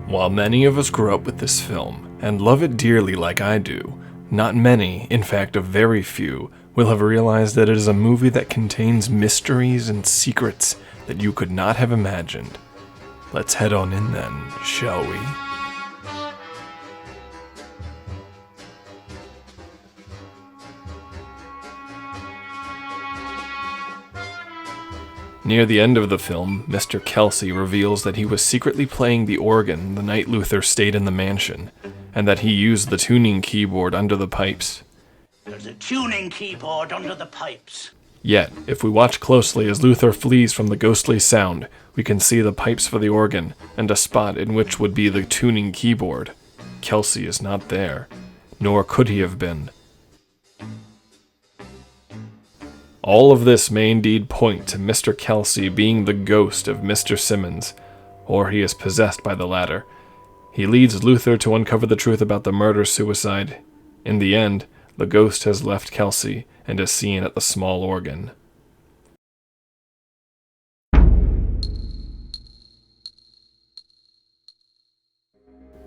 While many of us grew up with this film and love it dearly like I do, not many, in fact a very few, will have realized that it is a movie that contains mysteries and secrets that you could not have imagined. Let's head on in then, shall we? Near the end of the film, Mr. Kelsey reveals that he was secretly playing the organ the night Luther stayed in the mansion, and that he used the tuning keyboard under the pipes. There's a tuning keyboard under the pipes. Yet, if we watch closely as Luther flees from the ghostly sound, we can see the pipes for the organ, and a spot in which would be the tuning keyboard. Kelsey is not there, nor could he have been. All of this may indeed point to Mr. Kelsey being the ghost of Mr. Simmons, or he is possessed by the latter. He leads Luther to uncover the truth about the murder-suicide. In the end, the ghost has left Kelsey and is seen at the small organ.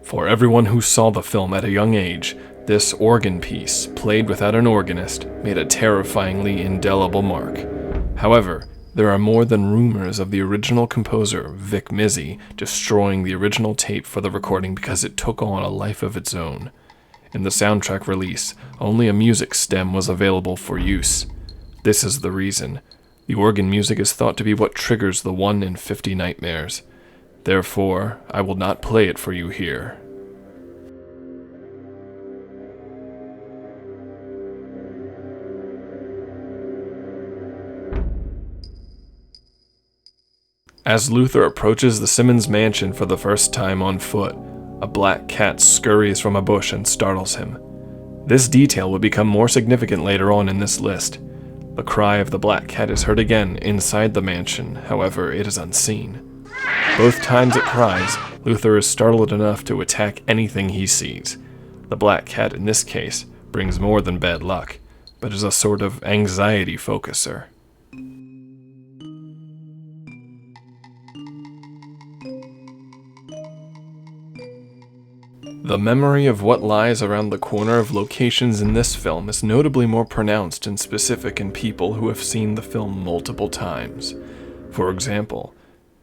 For everyone who saw the film at a young age, this organ piece, played without an organist, made a terrifyingly indelible mark. However, there are more than rumors of the original composer, Vic Mizzy, destroying the original tape for the recording because it took on a life of its own. In the soundtrack release, only a music stem was available for use. This is the reason. The organ music is thought to be what triggers the 1 in 50 nightmares. Therefore, I will not play it for you here. As Luther approaches the Simmons mansion for the first time on foot, a black cat scurries from a bush and startles him. This detail will become more significant later on in this list. The cry of the black cat is heard again inside the mansion, however, it is unseen. Both times it cries, Luther is startled enough to attack anything he sees. The black cat in this case brings more than bad luck, but is a sort of anxiety focuser. The memory of what lies around the corner of locations in this film is notably more pronounced and specific in people who have seen the film multiple times. For example,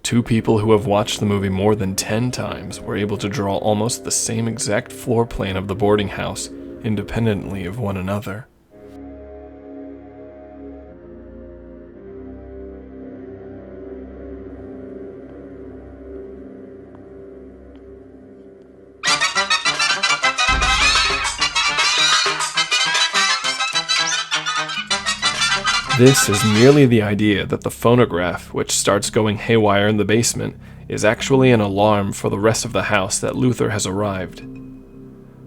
2 people who have watched the movie more than 10 times were able to draw almost the same exact floor plan of the boarding house, independently of one another. This is merely the idea that the phonograph, which starts going haywire in the basement, is actually an alarm for the rest of the house that Luther has arrived.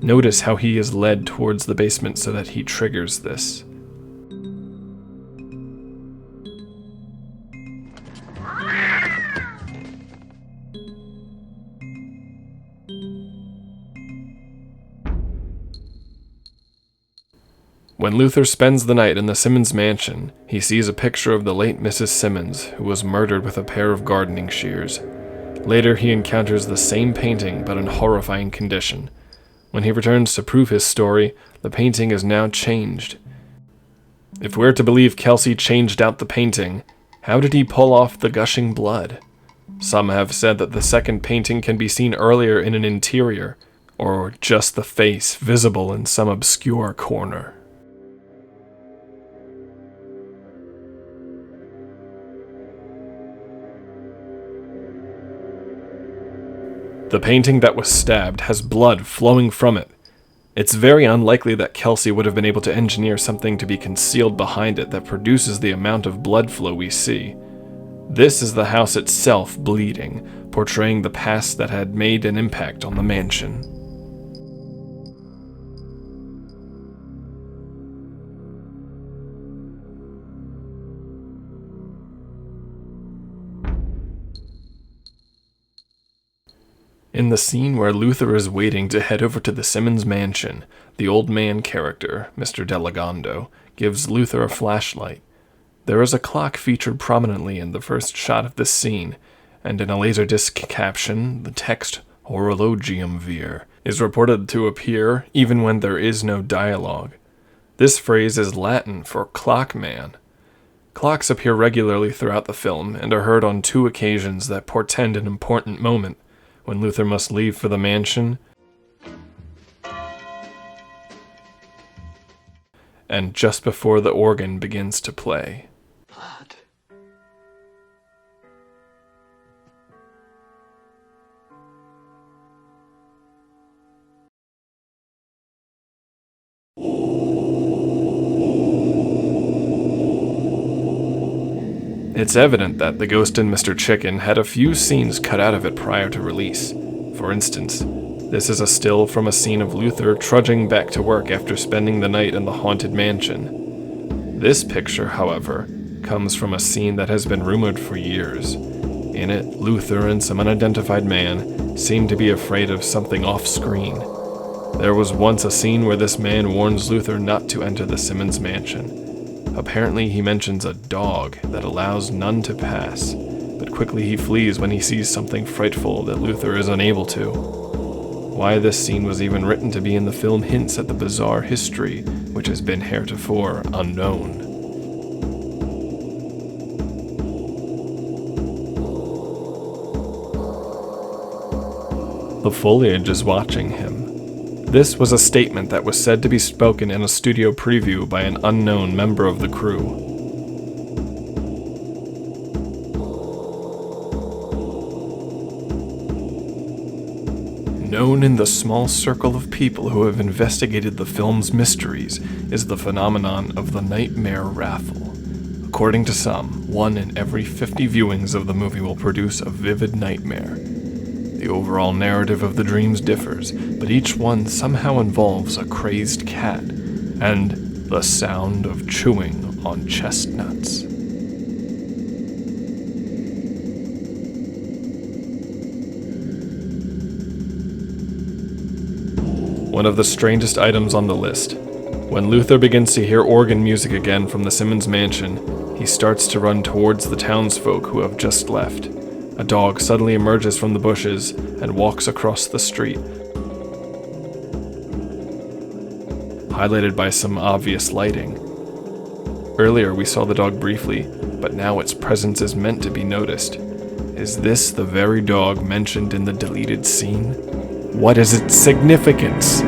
Notice how he is led towards the basement so that he triggers this. When Luther spends the night in the Simmons mansion, he sees a picture of the late Mrs. Simmons, who was murdered with a pair of gardening shears. Later, he encounters the same painting, but in horrifying condition. When he returns to prove his story, the painting is now changed. If we're to believe Kelsey changed out the painting, how did he pull off the gushing blood? Some have said that the second painting can be seen earlier in an interior, or just the face visible in some obscure corner. The painting that was stabbed has blood flowing from it. It's very unlikely that Kelsey would have been able to engineer something to be concealed behind it that produces the amount of blood flow we see. This is the house itself bleeding, portraying the past that had made an impact on the mansion. In the scene where Luther is waiting to head over to the Simmons mansion, the old man character, Mr. Delagondo, gives Luther a flashlight. There is a clock featured prominently in the first shot of this scene, and in a laserdisc caption, the text, horologium vir, is reported to appear even when there is no dialogue. This phrase is Latin for clockman. Clocks appear regularly throughout the film and are heard on 2 occasions that portend an important moment, when Luther must leave for the mansion and just before the organ begins to play. Blood. It's evident that The Ghost and Mr. Chicken had a few scenes cut out of it prior to release. For instance, this is a still from a scene of Luther trudging back to work after spending the night in the haunted mansion. This picture, however, comes from a scene that has been rumored for years. In it, Luther and some unidentified man seem to be afraid of something off-screen. There was once a scene where this man warns Luther not to enter the Simmons mansion. Apparently he mentions a dog that allows none to pass, but quickly he flees when he sees something frightful that Luther is unable to. Why this scene was even written to be in the film hints at the bizarre history which has been heretofore unknown. The foliage is watching him. This was a statement that was said to be spoken in a studio preview by an unknown member of the crew. Known in the small circle of people who have investigated the film's mysteries is the phenomenon of the nightmare raffle. According to some, 1 in every 50 viewings of the movie will produce a vivid nightmare. The overall narrative of the dreams differs, but each one somehow involves a crazed cat and the sound of chewing on chestnuts. One of the strangest items on the list. When Luther begins to hear organ music again from the Simmons mansion, he starts to run towards the townsfolk who have just left. A dog suddenly emerges from the bushes and walks across the street, highlighted by some obvious lighting. Earlier we saw the dog briefly, but now its presence is meant to be noticed. Is this the very dog mentioned in the deleted scene? What is its significance?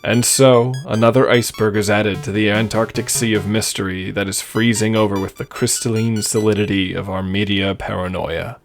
And so, another iceberg is added to the Antarctic Sea of mystery that is freezing over with the crystalline solidity of our media paranoia.